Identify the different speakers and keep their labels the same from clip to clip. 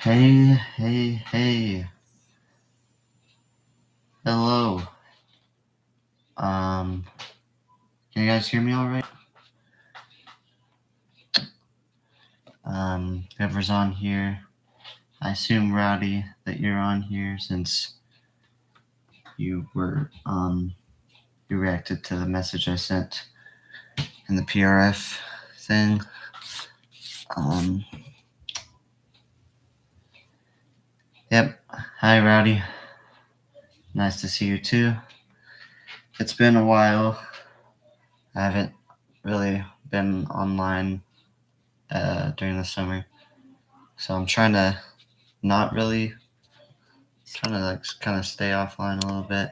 Speaker 1: Hey, hey, hey. Hello. Can you guys hear me all right? Whoever's on here, I assume Rowdy that you're on here since you reacted to the message I sent in the PRF thing. Yep. Hi, Rowdy. Nice to see you too. It's been a while. I haven't really been online during the summer, so I'm trying to kind of stay offline a little bit.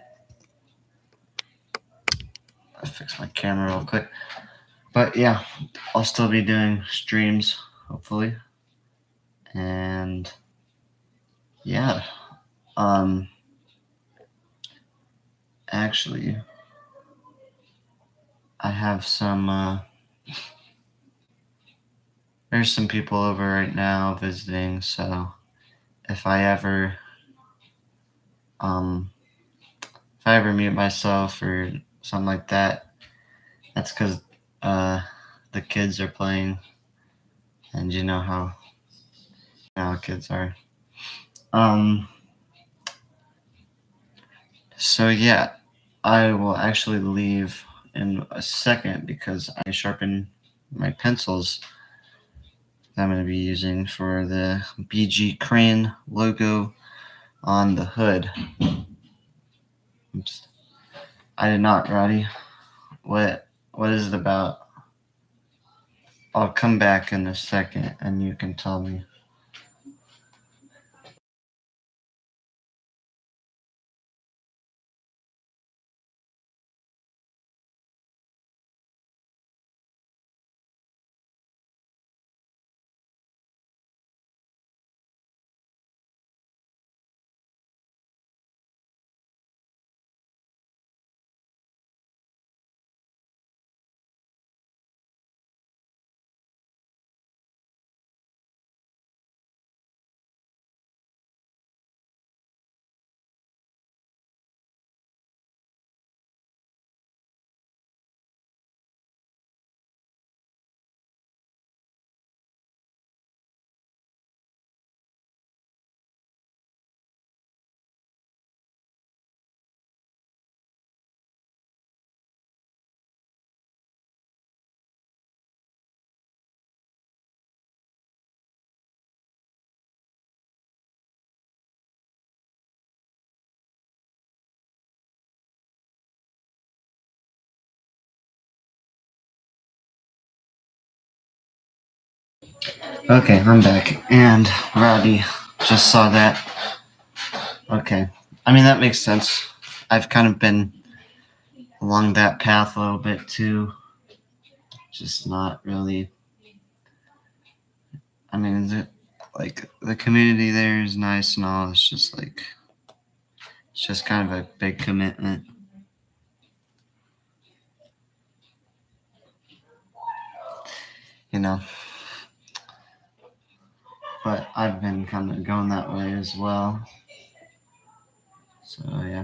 Speaker 1: I'll fix my camera real quick. But yeah, I'll still be doing streams, hopefully. And yeah, actually, I have there's some people over right now visiting, so if I ever mute myself or something like that, that's because the kids are playing, and you know how kids are. So yeah, I will actually leave in a second because I sharpen my pencils that I'm going to be using for the BG Crane logo on the hood. Oops. I did not, Roddy. What is it about? I'll come back in a second and you can tell me. Okay, I'm back. And Roddy just saw that. Okay. I mean, that makes sense. I've kind of been along that path a little bit too. Just not really. I mean, the community there is nice and all. It's just kind of a big commitment. You know. But I've been kind of going that way as well. So yeah.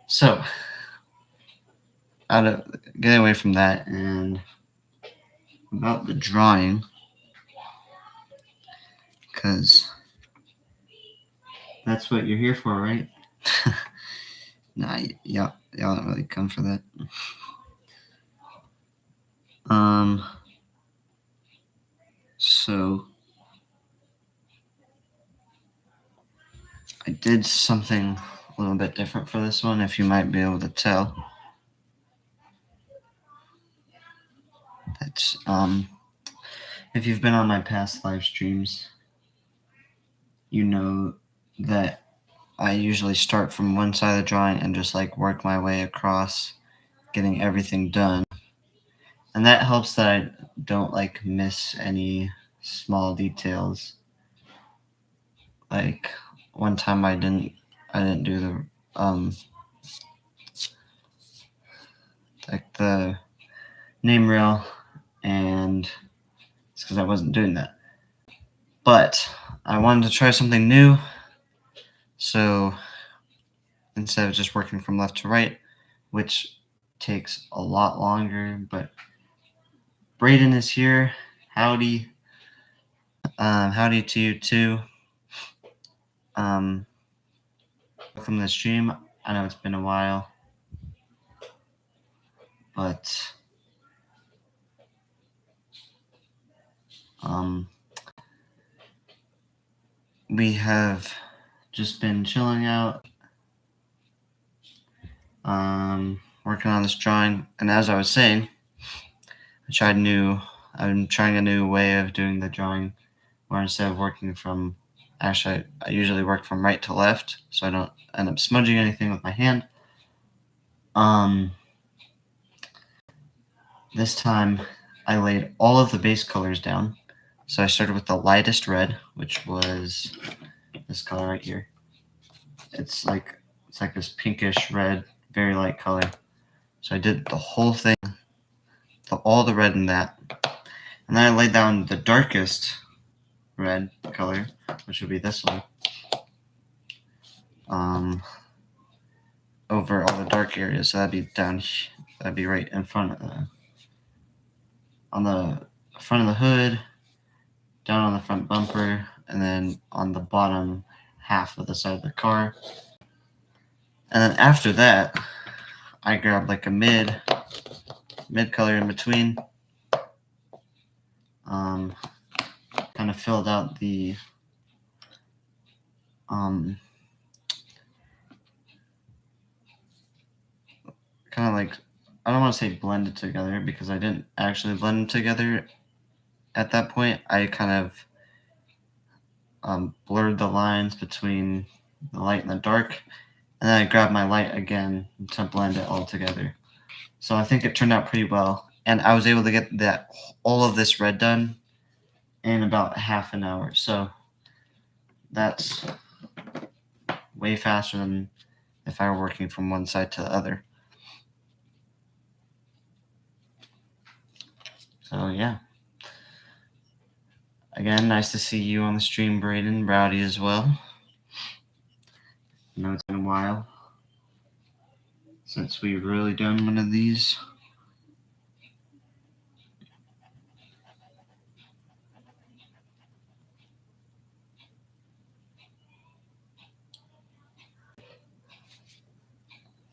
Speaker 1: So get away from that and about the drawing, because that's what you're here for, right? Nah, y'all don't really come for that. So I did something a little bit different for this one, if you might be able to tell. That's If you've been on my past live streams, you know that I usually start from one side of the drawing and just like work my way across, getting everything done. And that helps that I don't like miss any small details. Like one time I didn't do the name reel, and it's because I wasn't doing that. But I wanted to try something new, so instead of just working from left to right, which takes a lot longer, but Braden is here. Howdy. Howdy to you too. Welcome to the stream. I know it's been a while, but we have just been chilling out, working on this drawing. And as I was saying, I'm trying a new way of doing the drawing, where instead of working from, I usually work from right to left, so I don't end up smudging anything with my hand. This time I laid all of the base colors down. So I started with the lightest red, which was this color right here. It's like this pinkish red, very light color. So I did the whole thing, all the red in that. And then I laid down the darkest red color, which would be this one, over all the dark areas. So that'd be right in front of on the front of the hood, down on the front bumper, and then on the bottom half of the side of the car. And then after that, I grabbed like a mid color in between. Kind of filled out the kind of like, I don't want to say blended together, because I didn't actually blend them together at that point. I kind of blurred the lines between the light and the dark, and then I grabbed my light again to blend it all together. So I think it turned out pretty well, and I was able to get all of this red done in about half an hour. So that's way faster than if I were working from one side to the other. So yeah. Again, nice to see you on the stream, Braden. Rowdy as well. I know it's been a while since we've really done one of these.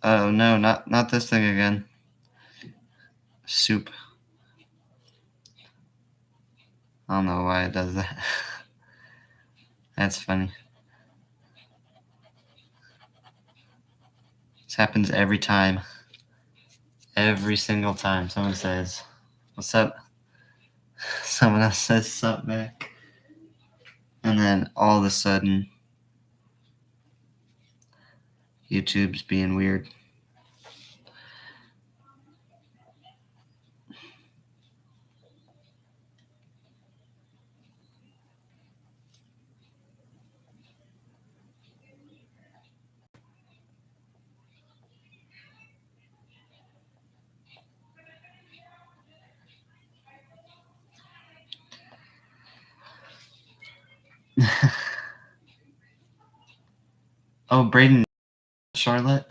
Speaker 1: Oh no, not this thing again. Soup. I don't know why it does that. That's funny. This happens every time. Every single time someone says, "What's up?" Someone else says, "Sup back." And then all of a sudden, YouTube's being weird. Oh, Braden, Charlotte?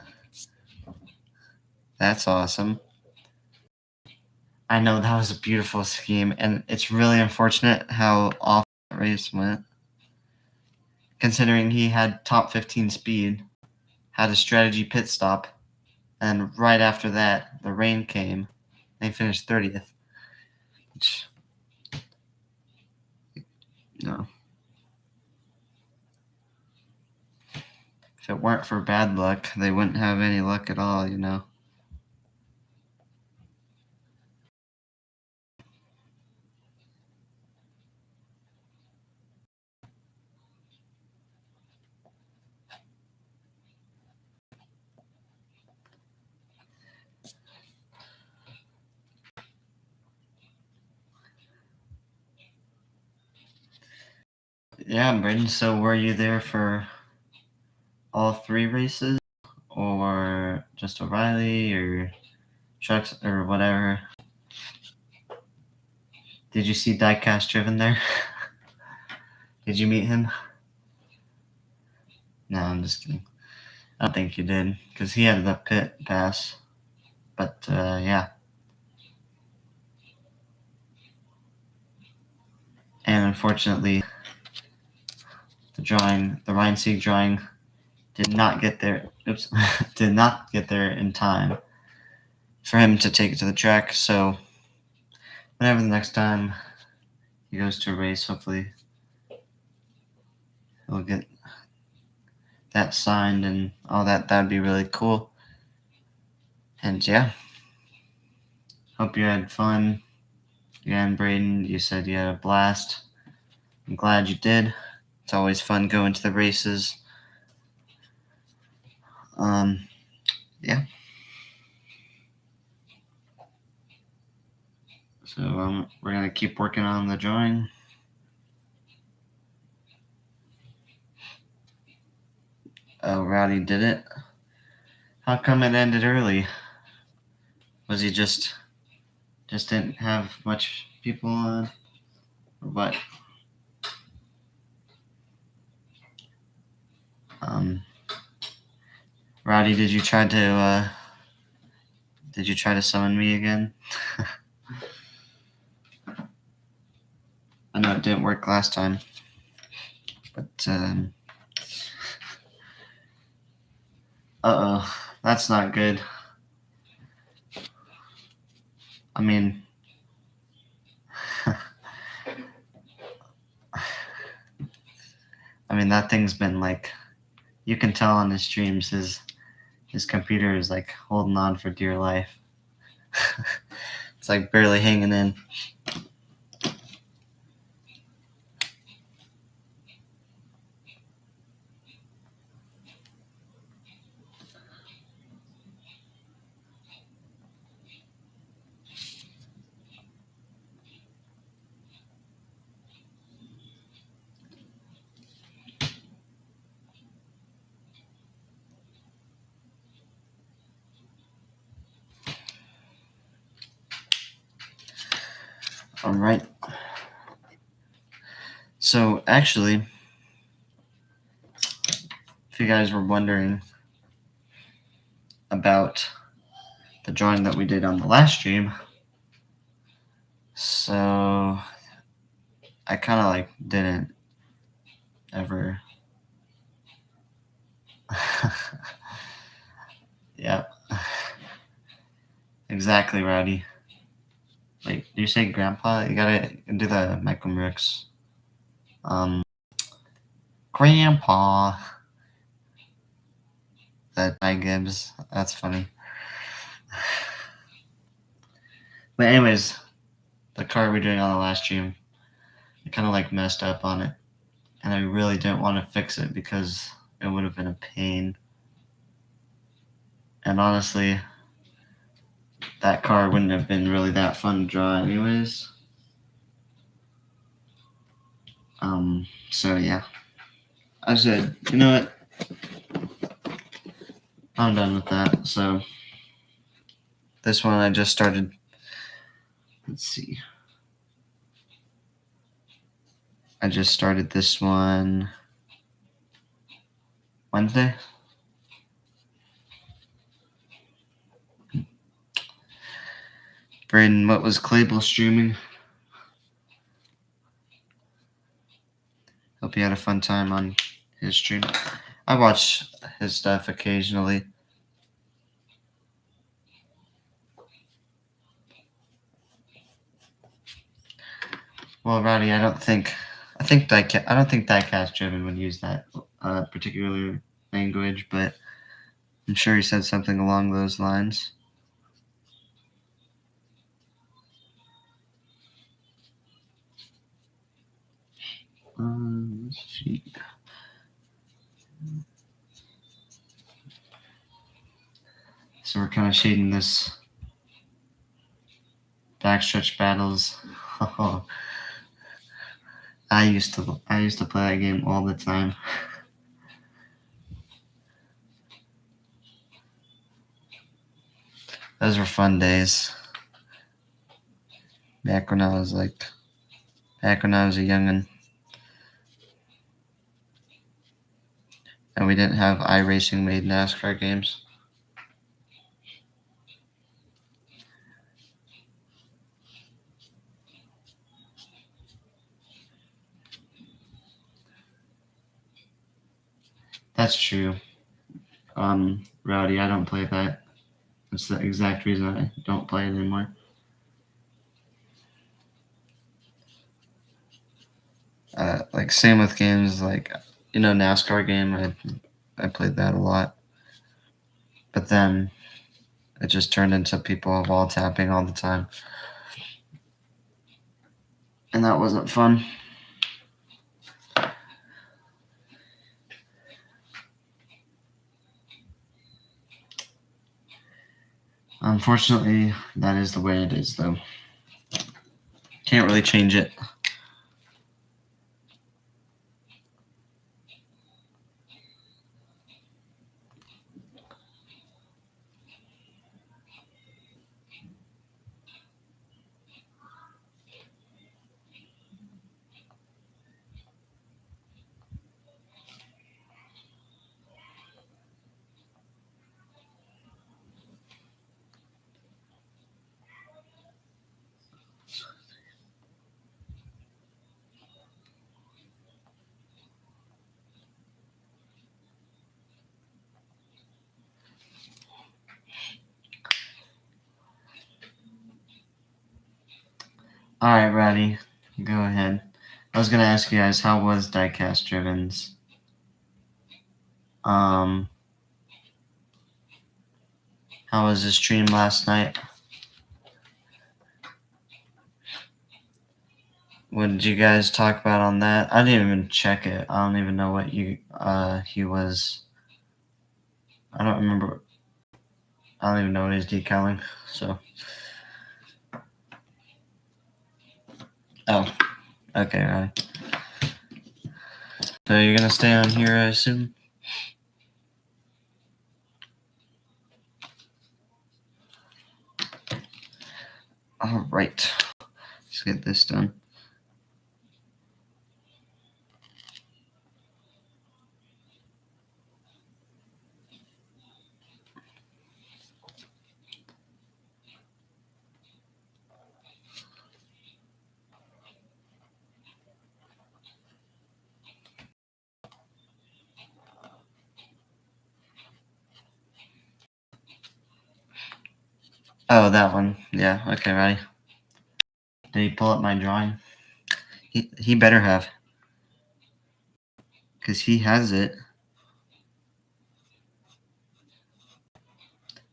Speaker 1: That's awesome. I know, that was a beautiful scheme, and it's really unfortunate how off that race went. Considering he had top 15 speed, had a strategy pit stop, and right after that, the rain came, and he finished 30th. Which, no. If it weren't for bad luck, they wouldn't have any luck at all, you know. Yeah, Braden. So were you there for all 3 races, or just O'Reilly, or Trucks, or whatever? Did you see Diecast driven there? Did you meet him? No, I'm just kidding. I don't think you did, because he had the pit pass. But yeah. And unfortunately, the Ryan Sieg drawing did not get there. Oops, did not get there in time for him to take it to the track. So whenever the next time he goes to a race, hopefully he'll get that signed and all that. That'd be really cool. And yeah, hope you had fun. Again, Braden, you said you had a blast. I'm glad you did. It's always fun going to the races. Yeah. So we're gonna keep working on the drawing. Oh, Rowdy did it. How come it ended early? Was he just didn't have much people on, or what? Rowdy, did you try to summon me again? I know it didn't work last time, but that's not good. I mean, that thing's been like, you can tell on his streams, his computer is like holding on for dear life. It's like barely hanging in. All right. So actually, if you guys were wondering about the drawing that we did on the last stream, so I kind of like didn't ever. Yep. Exactly, Rowdy. Like, do you say grandpa? You gotta do the Michael Brooks. Grandpa. That Ty Gibbs. That's funny. But anyways, the car we're doing on the last stream, I kind of like messed up on it, and I really didn't want to fix it because it would have been a pain. And honestly, that car wouldn't have been really that fun to draw anyways. So yeah, I said, you know what? I'm done with that. So this one I just started. Let's see. I just started this one Wednesday. Braden, what was Clable streaming? Hope you had a fun time on his stream. I watch his stuff occasionally. Well, Rowdy, I don't think Diecast Driven would use that particular language, but I'm sure he said something along those lines. Let's see. So we're kind of shading this backstretch battles. I used to play that game all the time. Those were fun days. Back when I was a youngin'. And we didn't have iRacing made NASCAR games. That's true. Rowdy, I don't play that. That's the exact reason I don't play it anymore. Like same with games like NASCAR game. I played that a lot, but then it just turned into people wall tapping all the time, and that wasn't fun. Unfortunately, that is the way it is, though. Can't really change it. All right, Rowdy, go ahead. I was gonna ask you guys, how was Diecast Driven's? How was the stream last night? What did you guys talk about on that? I didn't even check it. I don't even know what he was. I don't remember. I don't even know what he's decaling. So. Oh, okay, right. So you're gonna stay on here, I assume? All right. Let's get this done. Oh, that one. Yeah, okay, ready. Did he pull up my drawing? He better have. Because he has it.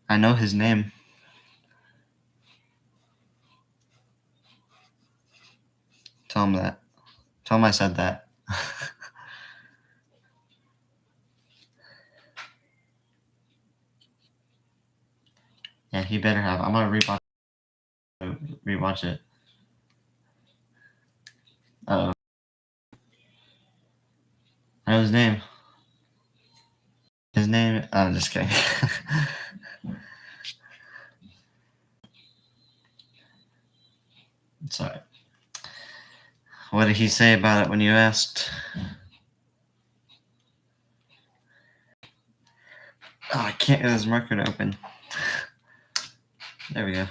Speaker 1: I know his name. Tell him that. Tell him I said that. Yeah, he better have. I'm gonna rewatch it. Uh-oh. I know his name. His name. Oh, I'm just kidding. It's alright. What did he say about it when you asked? Oh, I can't get his marker to open. There we go.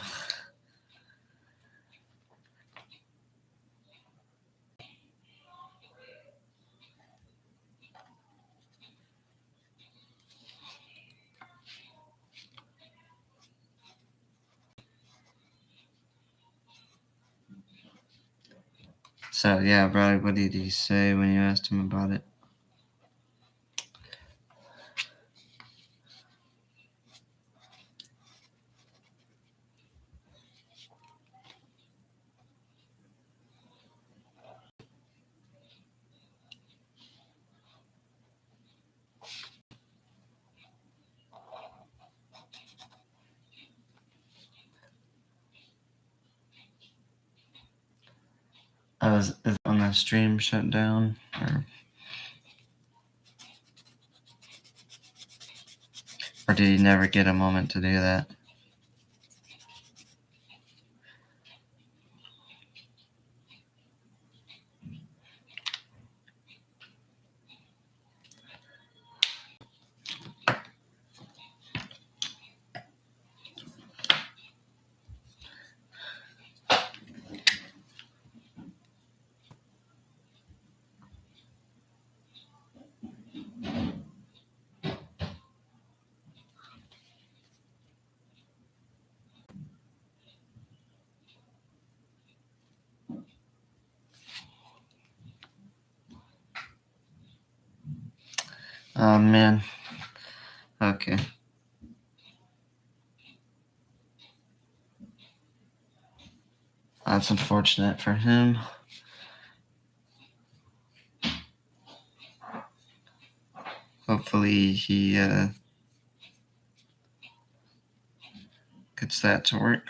Speaker 1: So, yeah, bro, what did he say when you asked him about it? I was on the stream shut down? Or did he never get a moment to do that? Oh man. Okay. That's unfortunate for him. Hopefully he gets that to work.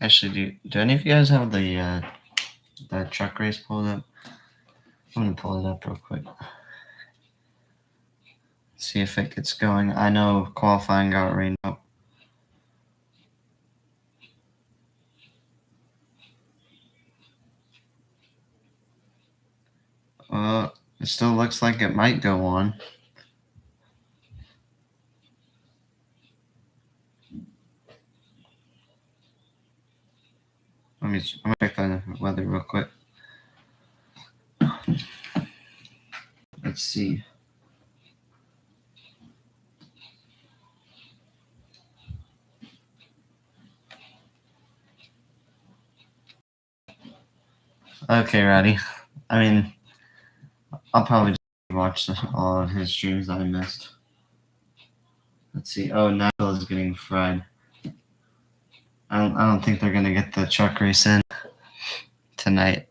Speaker 1: Actually, do any of you guys have the truck race pulled up? I'm gonna pull it up real quick. See if it gets going. I know qualifying got rained out. It still looks like it might go on. I'm gonna check the weather real quick. Let's see. Okay, Roddy. I mean, I'll probably just watch all of his streams that I missed. Let's see. Oh, Nashville is getting fried. I don't think they're gonna get the truck race in tonight.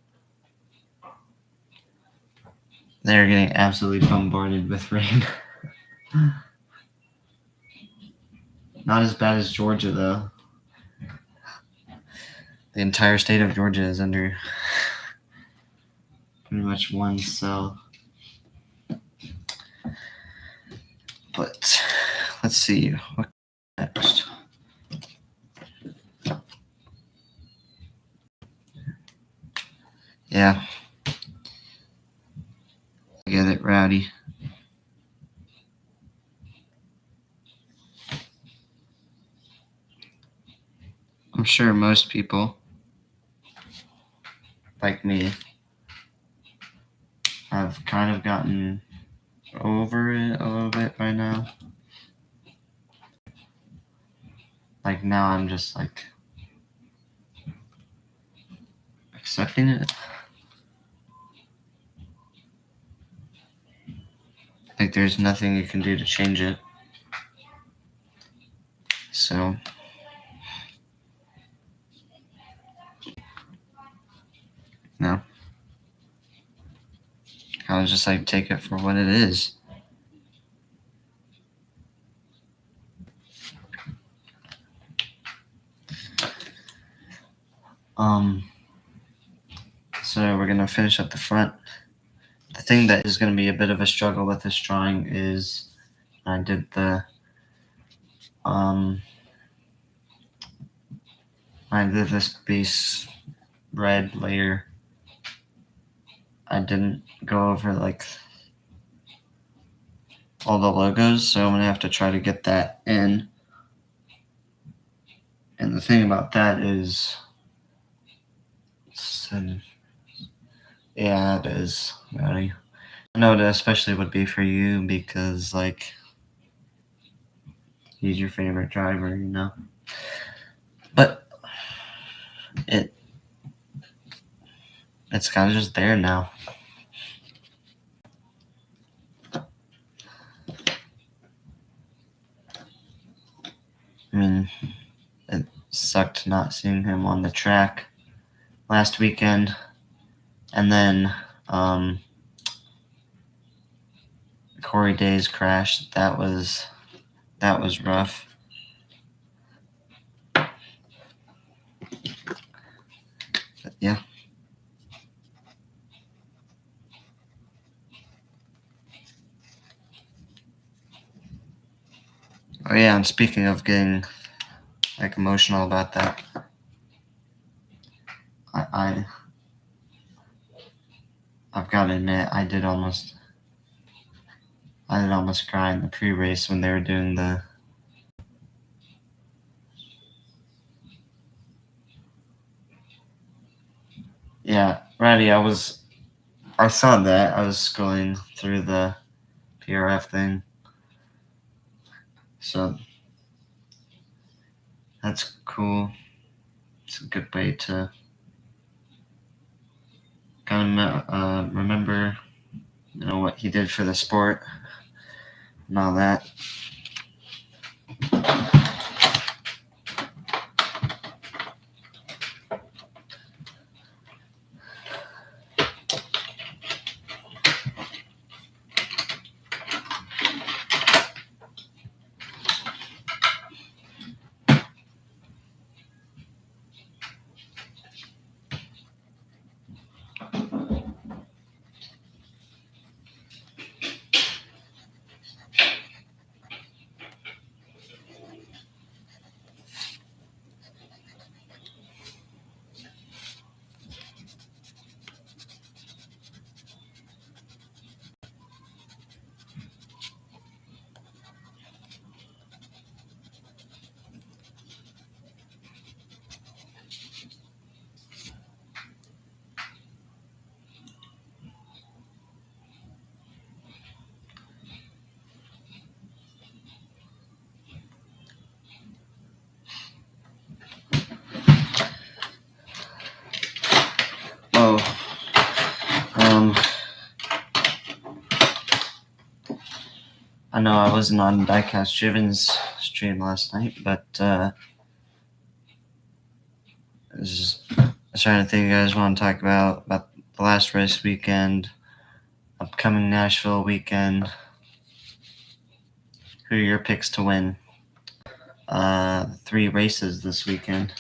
Speaker 1: They're getting absolutely bombarded with rain. Not as bad as Georgia, though. The entire state of Georgia is under pretty much one cell. But let's see what next. Yeah. Get it, Rowdy. I'm sure most people, like me, have kind of gotten over it a little bit by now. Like now I'm just like accepting it. Like there's nothing you can do to change it. So no. Kind of just like take it for what it is. So we're gonna finish up the front. The thing that is gonna be a bit of a struggle with this drawing is I did this base red layer. I didn't go over like all the logos, so I'm gonna have to try to get that in. And the thing about that is, yeah, it is. I know it especially would be for you because like he's your favorite driver, you know. But it's kind of just there now. I mean, it sucked not seeing him on the track last weekend, and then Corey Day's crash. That was rough. But Yeah. Oh yeah, and speaking of getting like emotional about that, I've got to admit I did almost cry in the pre-race when they were doing the. Yeah, Ratty, I saw that. I was scrolling through the PRF thing. So that's cool. It's a good way to kind of remember, what he did for the sport and all that. Oh, I know I wasn't on Diecast Driven's stream last night, but is there anything you guys want to talk about the last race weekend, upcoming Nashville weekend? Who are your picks to win 3 races this weekend?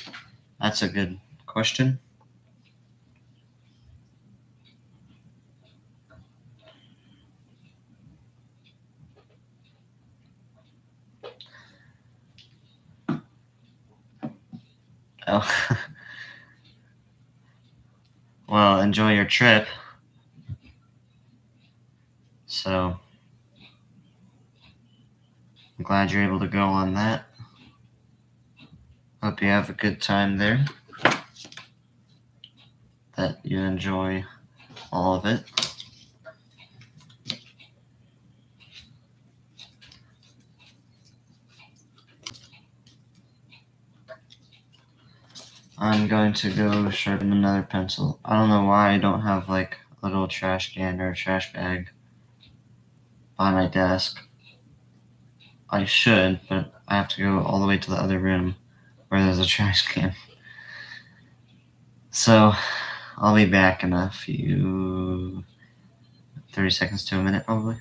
Speaker 1: That's a good question. Oh. Well, enjoy your trip. So, I'm glad you're able to go on that. Hope you have a good time there. That you enjoy all of it. I'm going to go sharpen another pencil. I don't know why I don't have like a little trash can or a trash bag by my desk. I should, but I have to go all the way to the other room where there's a trash can. So, I'll be back in a few 30 seconds to a minute probably.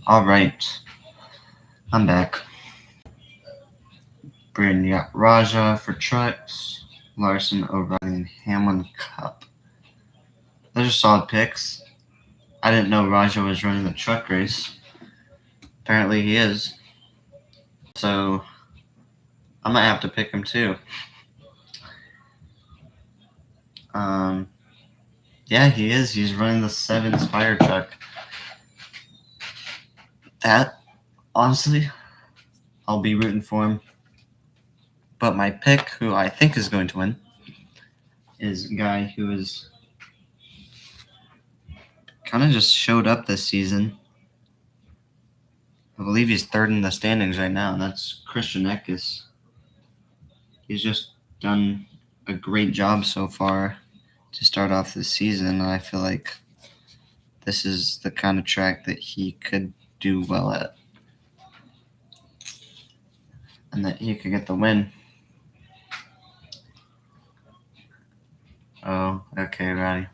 Speaker 1: Alright, I'm back. Brandon got Raja for trucks, Larson, O'Reilly, and Hamlin Cup. Those are solid picks. I didn't know Raja was running the truck race. Apparently he is. So I might have to pick him too. Yeah, he is. He's running the Sevens fire truck. That, honestly, I'll be rooting for him. But my pick, who I think is going to win, is a guy who is kind of just showed up this season. I believe he's third in the standings right now, and that's Christian Eckes. He's just done a great job so far to start off this season. I feel like this is the kind of track that he could do well at, and that he could get the win. Oh, okay, Rowdy.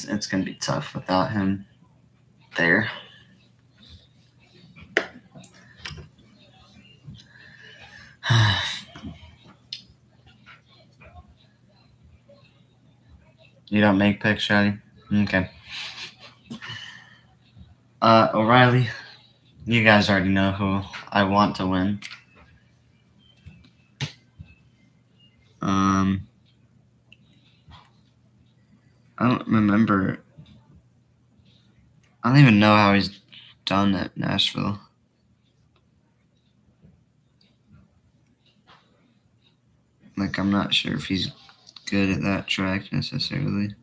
Speaker 1: It's gonna be tough without him there. You don't make picks, Rowdy? Okay. O'Reilly, you guys already know who I want to win. I don't remember. I don't even know how he's done at Nashville. Like, I'm not sure if he's good at that track necessarily.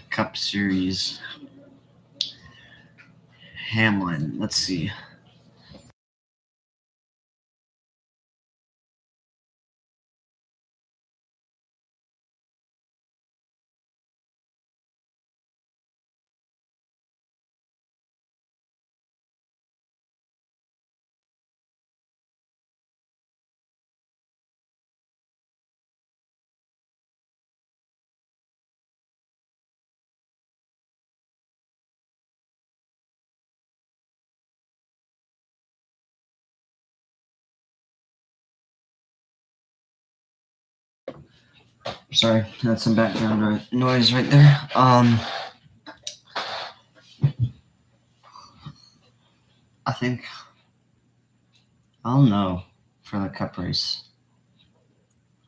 Speaker 1: Cup Series. Hamlin. Let's see. Sorry, that's some background noise right there. I think I'll know for the Cup race.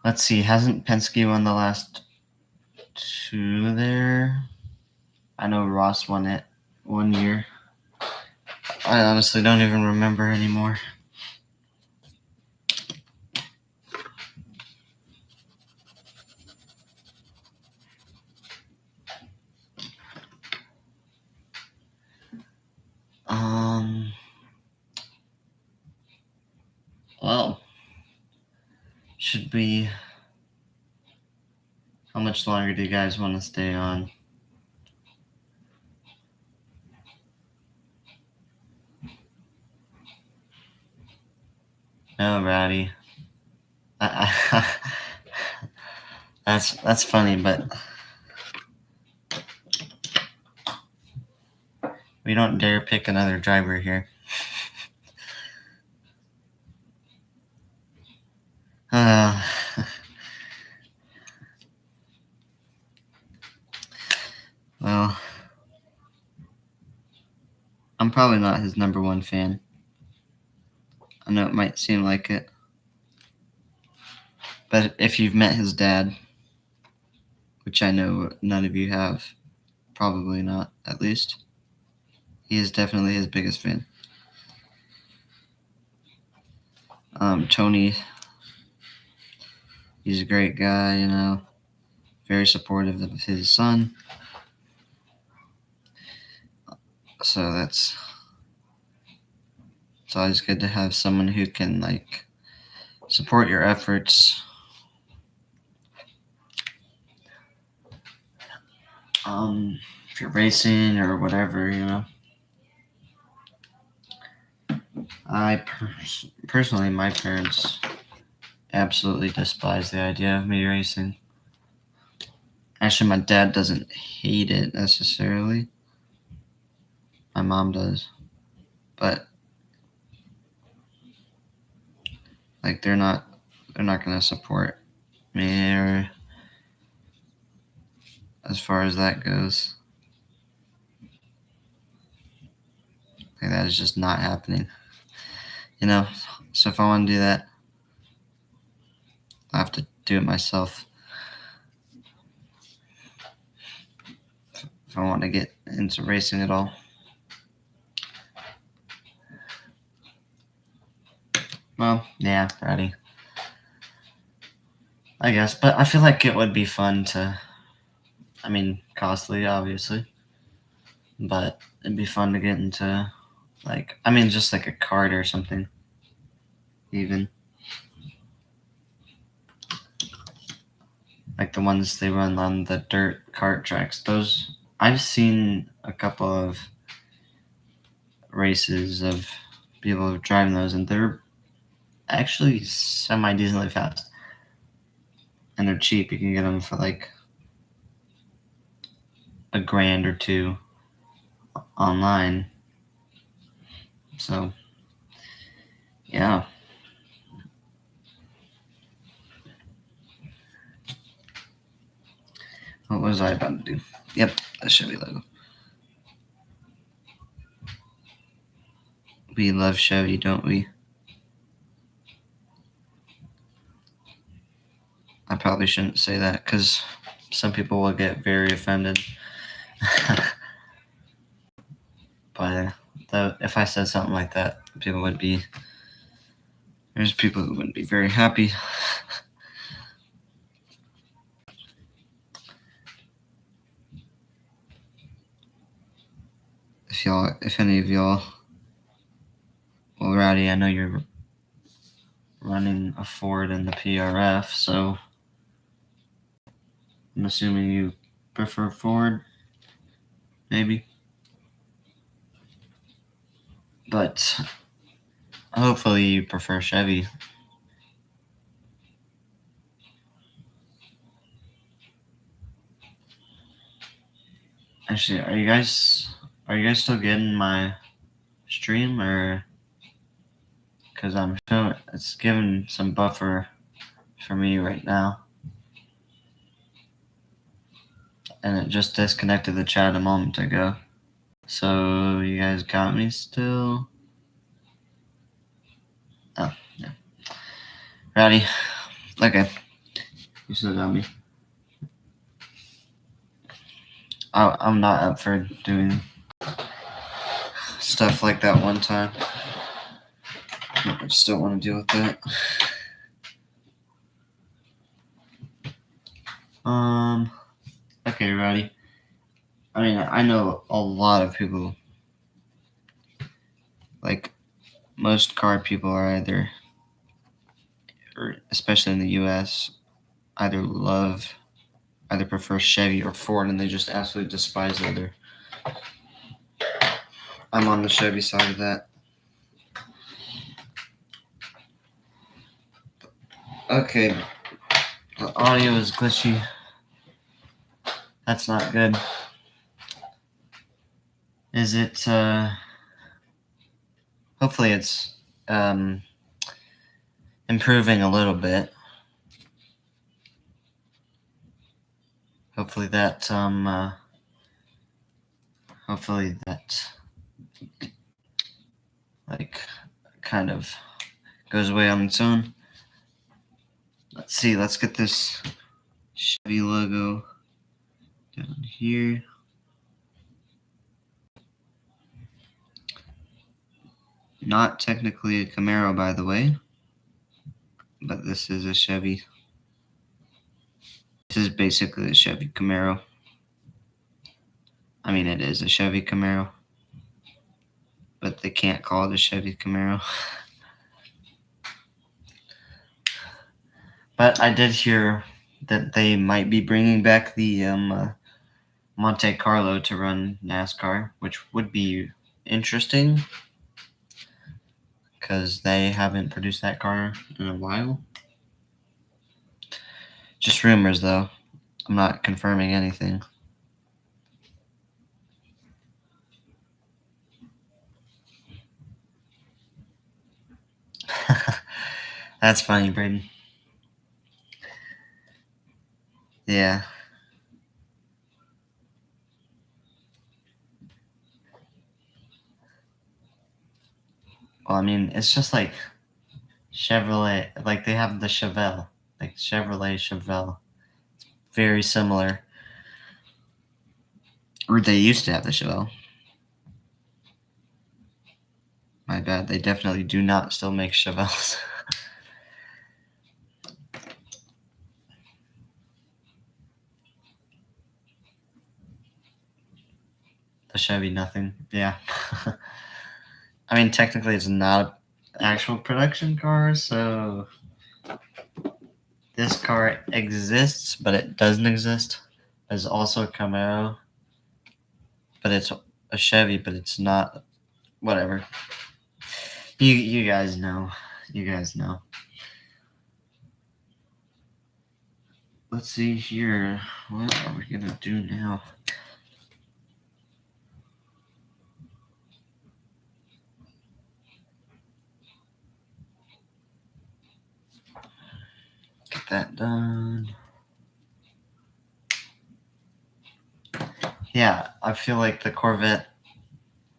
Speaker 1: Let's see. Hasn't Penske won the last two there? I know Ross won it 1 year. I honestly don't even remember anymore. Well, should we? How much longer do you guys want to stay on? No, Rowdy. That's funny, but we don't dare pick another driver here. Well, I'm probably not his number one fan. I know it might seem like it. But if you've met his dad, which I know none of you have, probably not, at least, he is definitely his biggest fan. Tony, he's a great guy, very supportive of his son. So it's always good to have someone who can like support your efforts. If you're racing or whatever, you know. I personally, my parents absolutely despise the idea of me racing. Actually, my dad doesn't hate it necessarily. My mom does, but like they're not gonna support me or as far as that goes. Like that is just not happening. You know, so if I want to do that, I have to do it myself. If I want to get into racing at all. Well, yeah, ready. I guess, but I feel like it would be fun to. I mean, costly, obviously, but it'd be fun to get into, like, I mean, just like a kart or something, even. Like the ones they run on the dirt kart tracks. Those, I've seen a couple of races of people driving those, and they're actually semi-decently fast. And they're cheap. You can get them for like $1,000 or $2,000 online. So, yeah. What was I about to do? Yep, that Chevy logo. We love Chevy, don't we? I probably shouldn't say that because some people will get very offended. But if I said something like that, there's people who wouldn't be very happy. If any of y'all, well, Rowdy, I know you're running a Ford in the PRF, so I'm assuming you prefer Ford, maybe. But hopefully you prefer Chevy. Actually, are you guys still getting my stream, or because I'm feeling it's giving some buffer for me right now, and it just disconnected the chat a moment ago. So you guys got me still? Oh, yeah. Rowdy. Okay. You still got me. I'm not up for doing stuff like that one time. I just don't want to deal with that. Okay, Rowdy. I mean, I know a lot of people, like most car people are either, or especially in the US, either prefer Chevy or Ford, and they just absolutely despise the other. I'm on the Chevy side of that. Okay, the audio is glitchy. That's not good. Is it, hopefully it's, improving a little bit. Hopefully that, like, kind of goes away on its own. Let's see, let's get this Chevy logo down here. Not technically a Camaro, by the way, but this is a Chevy. This is basically a Chevy Camaro. I mean, it is a Chevy Camaro. but they can't call it a Chevy Camaro. But I did hear that they might be bringing back the Monte Carlo to run NASCAR, which would be interesting because they haven't produced that car in a while. Just rumors, though. I'm not confirming anything. That's funny, Braden. Yeah. Well, I mean, it's just like Chevrolet. Like they have the Chevelle, like Chevelle. Very similar. Or they used to have the Chevelle. My bad. They definitely do not still make Chevelles. The Chevy nothing. Yeah. I mean, technically, it's not an actual production car, so this car exists, but it doesn't exist. There's also a Camaro, but it's a Chevy, but it's not. Whatever. You guys know. You guys know. Let's see here. What are we gonna do now? Get that done. Yeah, I feel like the Corvette.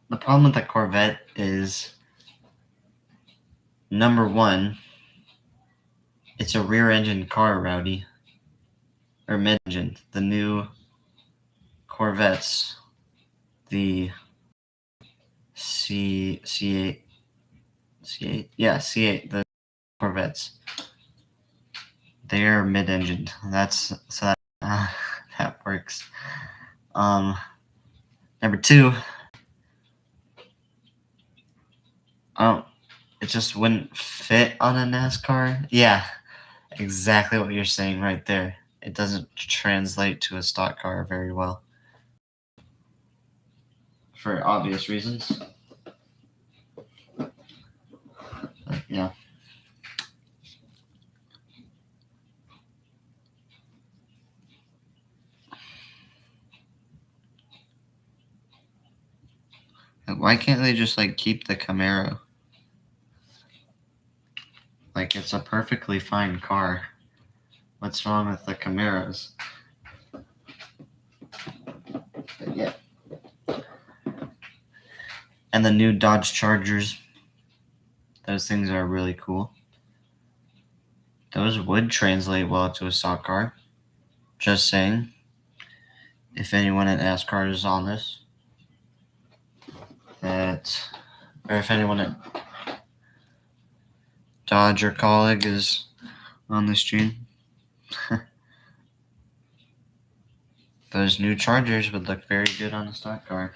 Speaker 1: The problem with the Corvette is number one, it's a rear-engine car, Rowdy, or mid-engine. The new Corvettes, the C8, yeah, C8, the Corvettes. They are mid-engined. That's so that works. Number two, it just wouldn't fit on a NASCAR. Yeah, exactly what you're saying right there. It doesn't translate to a stock car very well. For obvious reasons. But, yeah. Why can't they just like keep the Camaro? Like it's a perfectly fine car. What's wrong with the Camaros? But yeah. And the new Dodge Chargers. Those things are really cool. Those would translate well to a stock car. Just saying. If anyone at NASCAR is on this, or if anyone at Dodge or colleague is on the stream, those new Chargers would look very good on a stock car.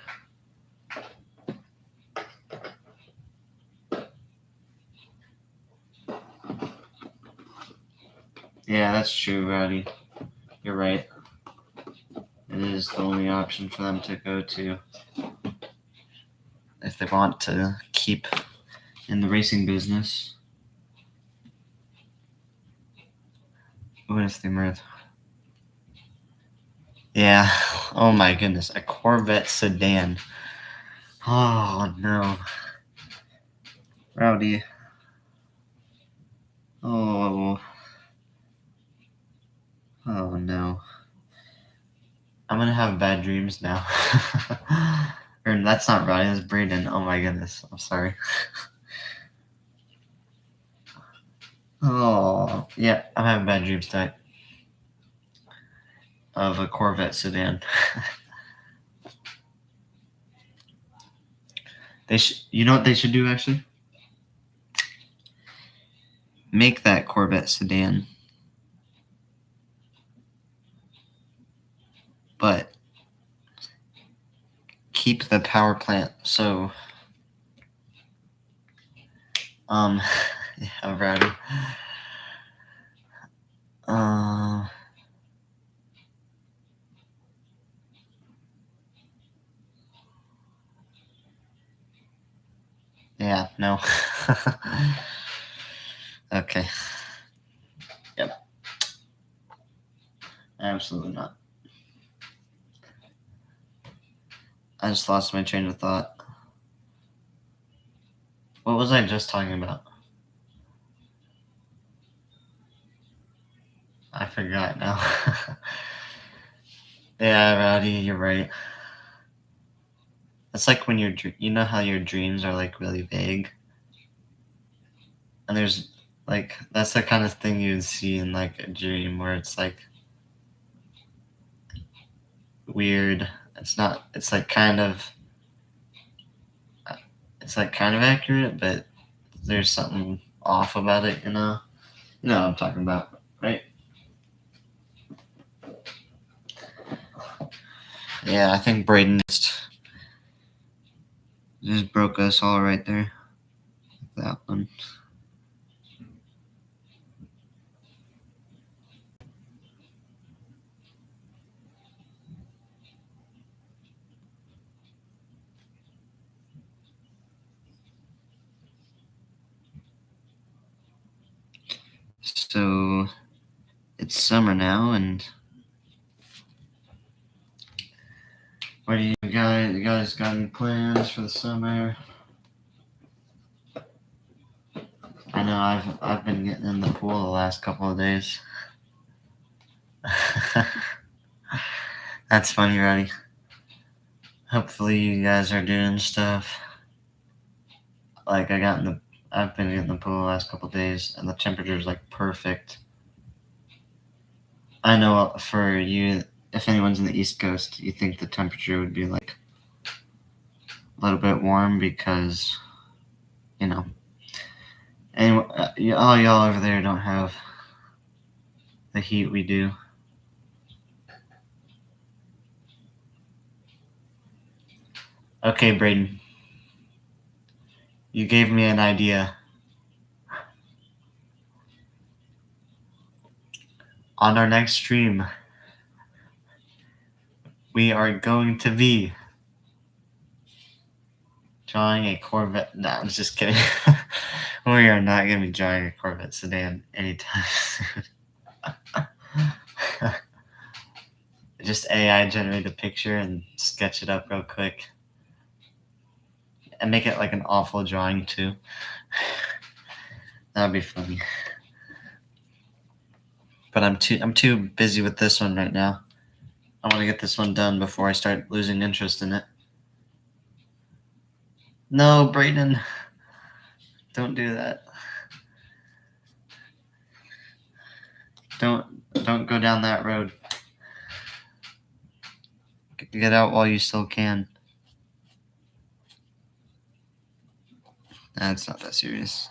Speaker 1: Yeah, that's true, Rowdy. You're right. It is the only option for them to go to if they want to keep in the racing business. What is the mirror? Yeah. Oh my goodness. A Corvette sedan. Oh no. Rowdy. Oh. Oh no. I'm gonna have bad dreams now. Or that's not Rowdy, that's Braden. Oh my goodness. I'm sorry. Oh yeah, I'm having bad dreams tonight. Of a Corvette sedan. You know what they should do actually? Make that Corvette sedan, but keep the power plant. So Yeah, Rowdy. Yeah, no. Okay. Yep. Absolutely not. I just lost my train of thought. What was I just talking about? I forgot now. Yeah, Rowdy, you're right. It's like when you know how your dreams are like really vague, and there's like that's the kind of thing you'd see in like a dream where it's like weird. It's not. It's like kind of. It's like kind of accurate, but there's something off about it. You know. You know what I'm talking about, right? Yeah, I think Braden just broke us all right there. That one. So it's summer now, and what do you guys? You guys got any plans for the summer? I know I've been getting in the pool the last couple of days. That's funny, Roddy. Hopefully you guys are doing stuff. Like I've been in the pool the last couple of days, and the temperature is like perfect. I know for you, if anyone's in the East Coast, you think the temperature would be like a little bit warm because, you know, anyway, all y'all over there don't have the heat we do. Okay, Braden, you gave me an idea. On our next stream, we are going to be drawing a Corvette. No, I'm just kidding. We are not going to be drawing a Corvette sedan anytime soon. Just AI generate a picture and sketch it up real quick. And make it like an awful drawing too. That would be funny. But I'm too busy with this one right now. I want to get this one done before I start losing interest in it. No, Brayden. Don't do that. Don't go down that road. Get out while you still can. It's not that serious.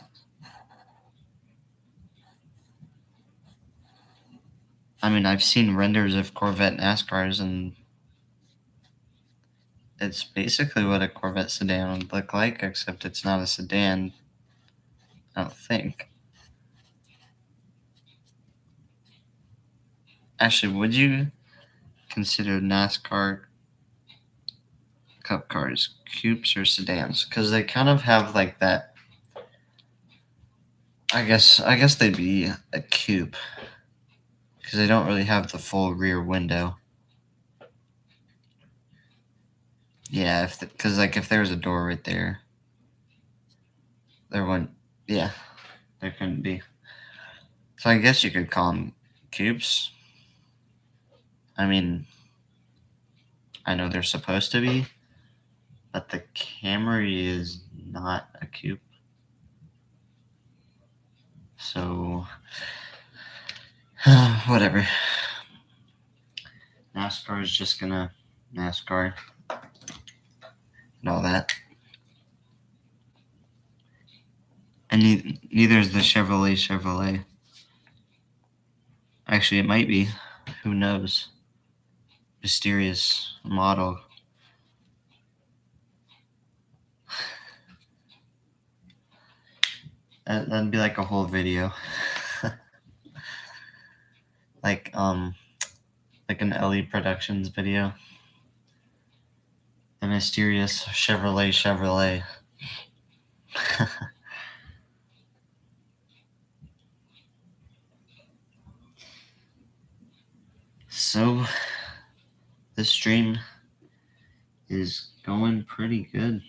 Speaker 1: I mean, I've seen renders of Corvette NASCARs, and it's basically what a Corvette sedan would look like, except it's not a sedan. I don't think. Actually, would you consider NASCAR Cup cars coupes or sedans? Because they kind of have like that. I guess they'd be a coupe because they don't really have the full rear window. Yeah, because like if there was a door right there, there wouldn't. Yeah, there couldn't be. So I guess you could call them coupes. I mean, I know they're supposed to be, but the Camry is not a coupe. So, whatever. NASCAR is just gonna NASCAR and all that. And neither is the Chevrolet. Actually, it might be. Who knows? Mysterious model. That'd be like a whole video. like an Ellie Productions video. The mysterious Chevrolet. So this stream is going pretty good.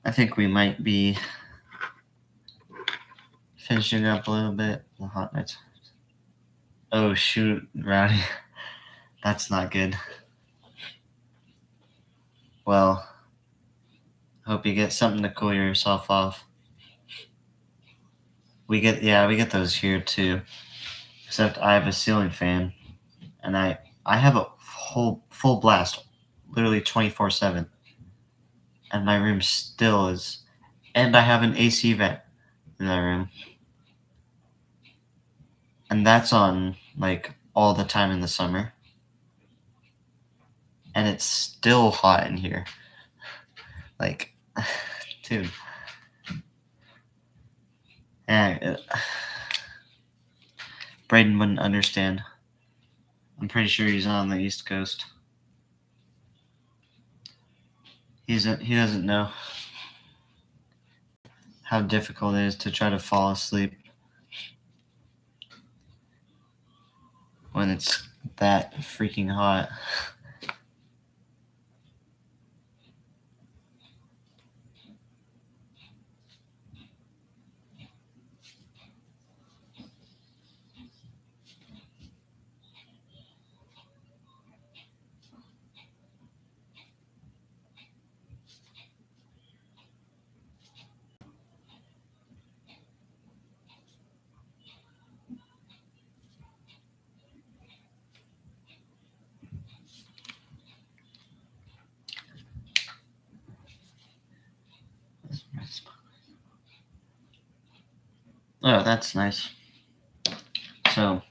Speaker 1: I think we might be finishing up a little bit. The hot nights. Oh shoot, Rowdy. That's not good. Well, hope you get something to cool yourself off. We get those here too. Except I have a ceiling fan, and I have a full blast, literally 24/7, and my room still is, and I have an AC vent in my room, and that's on like all the time in the summer, and it's still hot in here. Like, dude. Yeah, Braden wouldn't understand. I'm pretty sure he's on the East Coast. He doesn't know how difficult it is to try to fall asleep when it's that freaking hot. Oh, that's nice. So,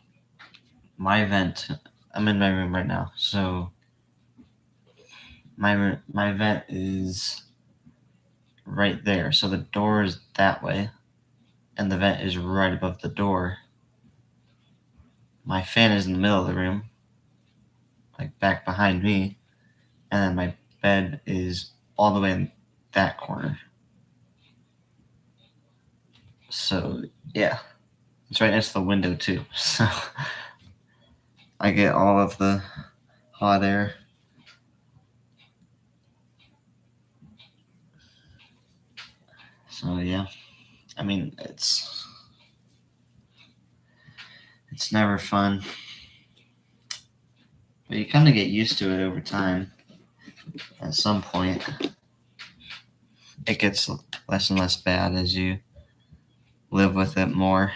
Speaker 1: my vent, I'm in my room right now. So, my vent is right there. So, the door is that way, and the vent is right above the door. My fan is in the middle of the room, like back behind me, and then my bed is all the way in that corner. So, yeah. It's right next to the window, too. So, I get all of the hot air. So, yeah. I mean, it's never fun. But you kind of get used to it over time. At some point, it gets less and less bad as you live with it more.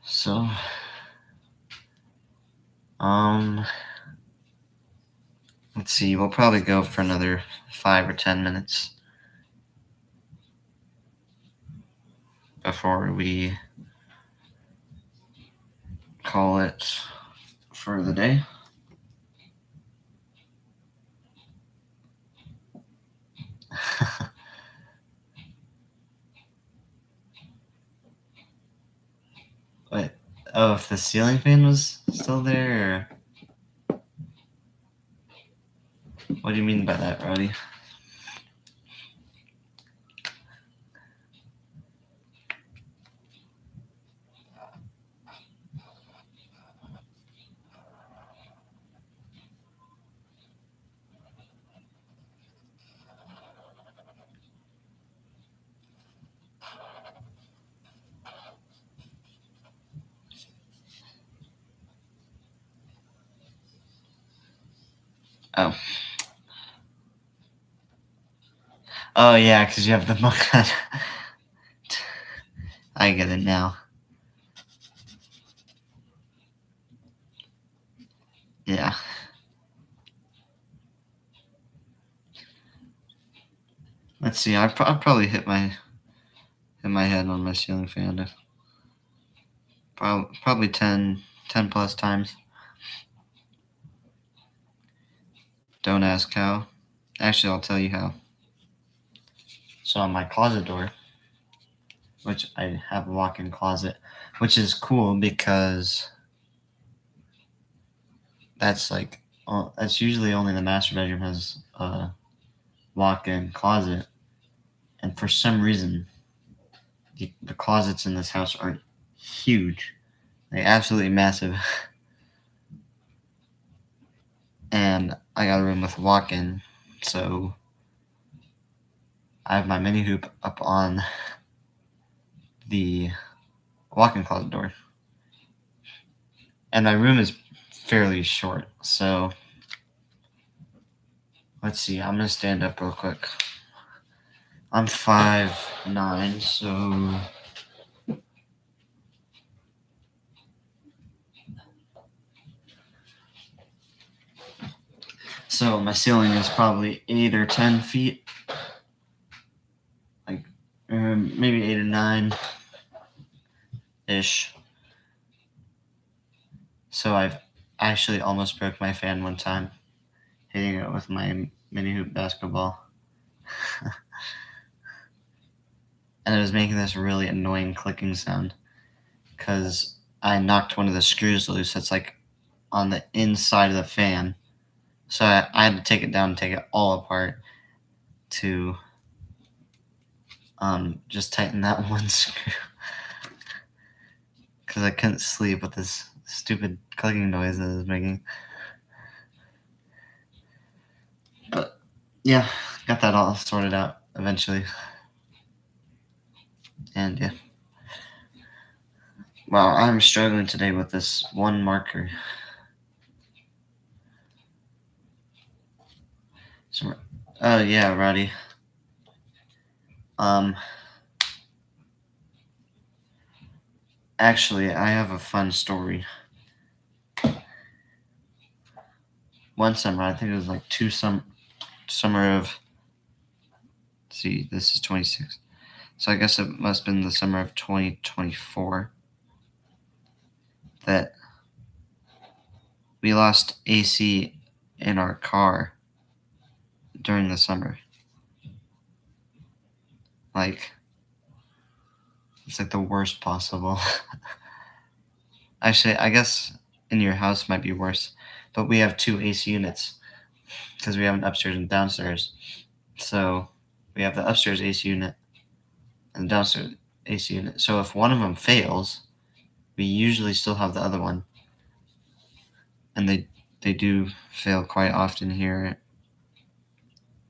Speaker 1: So, let's see. We'll probably go for another 5 or 10 minutes before we call it for the day. Wait, oh, if the ceiling fan was still there, or what do you mean by that, Roddy? Oh yeah, because you have the monk. I get it now. Yeah. Let's see. I'll probably hit my head on my ceiling fan. Probably 10 10 plus times. Don't ask how. Actually, I'll tell you how. So on my closet door, which I have a walk-in closet, which is cool because that's like that's usually only the master bedroom has a walk-in closet, and for some reason the closets in this house are huge, like absolutely massive. And I got a room with a walk-in, so I have my mini hoop up on the walk-in closet door, and my room is fairly short, so let's see, I'm gonna stand up real quick. I'm 5'9", so my ceiling is probably 8 or 10 feet, like maybe 8 or 9 ish. So I've actually almost broke my fan one time, hitting it with my mini hoop basketball. And it was making this really annoying clicking sound because I knocked one of the screws loose that's like on the inside of the fan. So I had to take it down and take it all apart to just tighten that one screw because I couldn't sleep with this stupid clicking noise that it was making. But yeah, got that all sorted out eventually. And yeah. Wow, I'm struggling today with this one marker. So, yeah, Roddy. Actually, I have a fun story. One summer, I think it was like summer of. See, this is 26. So I guess it must have been the summer of 2024 that we lost AC in our car during the summer. Like, it's like the worst possible. Actually, I guess in your house might be worse, but we have 2 AC units because we have an upstairs and downstairs. So we have the upstairs AC unit and the downstairs AC unit. So if one of them fails, we usually still have the other one. And they do fail quite often here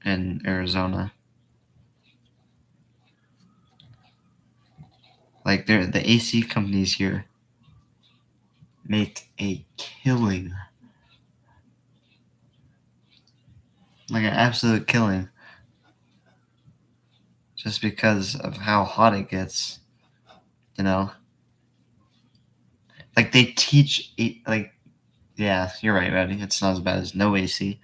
Speaker 1: in Arizona. Like the AC companies here make a killing. Like an absolute killing. Just because of how hot it gets, you know? Like they teach, yeah, you're right, Roddy. It's not as bad as no AC.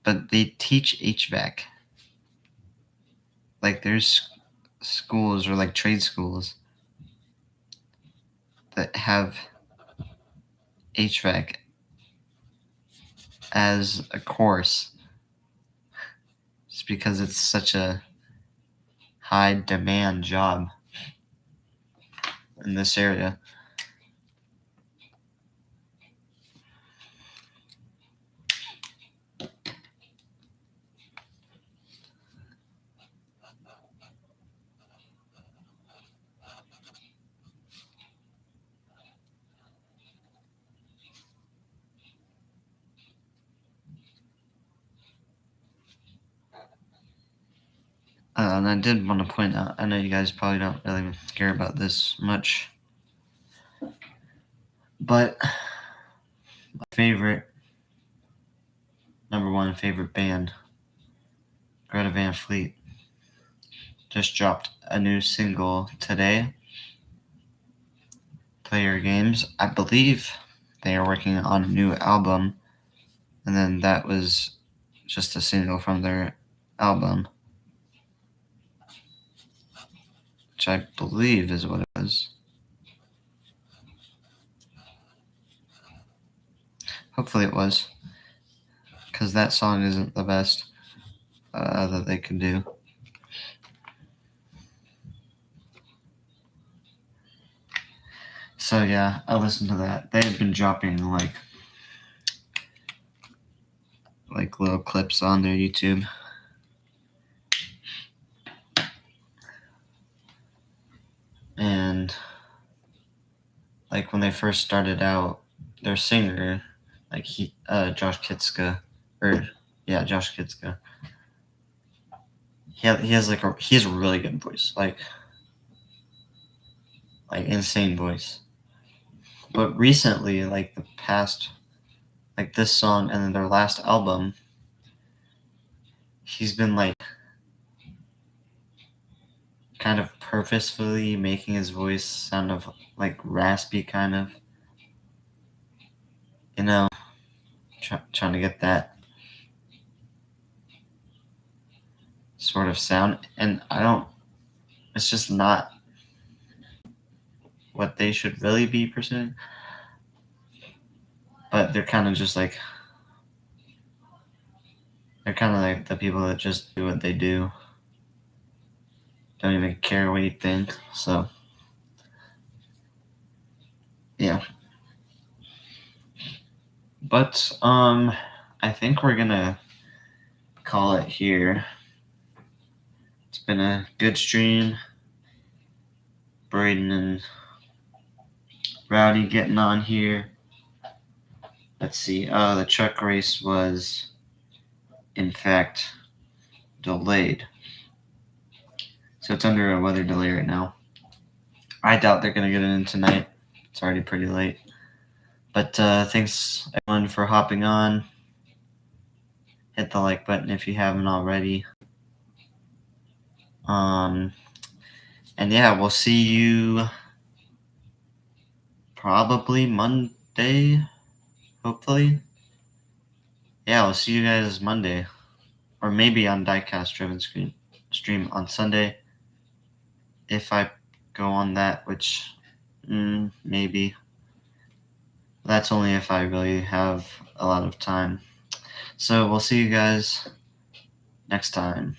Speaker 1: But they teach HVAC. Like there's schools or like trade schools that have HVAC as a course just because it's such a high demand job in this area. And I did want to point out, I know you guys probably don't really care about this much, but my number one favorite band, Greta Van Fleet, just dropped a new single today. Play Your Games. I believe they are working on a new album, and then that was just a single from their album, which I believe is what it was. Hopefully it was, because that song isn't the best that they could do. So yeah, I listened to that. They had been dropping like little clips on their YouTube. And like when they first started out, their singer, like Josh Kitska, Josh Kitska. He has a really good voice, like insane voice. But recently, like the past, like this song and then their last album, he's been like kind of purposefully making his voice sound of like raspy, kind of, trying to get that sort of sound. And it's just not what they should really be pursuing. But they're kind of just like, they're kind of like the people that just do what they do. Don't even care what you think. So, yeah. But, I think we're gonna call it here. It's been a good stream. Braden and Rowdy getting on here. Let's see. The truck race was, in fact, delayed. So it's under a weather delay right now. I doubt they're going to get it in tonight. It's already pretty late. But thanks, everyone, for hopping on. Hit the like button if you haven't already. And yeah, we'll see you probably Monday, hopefully. Yeah, we'll see you guys Monday. Or maybe on Diecast Driven stream on Sunday. If I go on that, which maybe. That's only if I really have a lot of time. So we'll see you guys next time.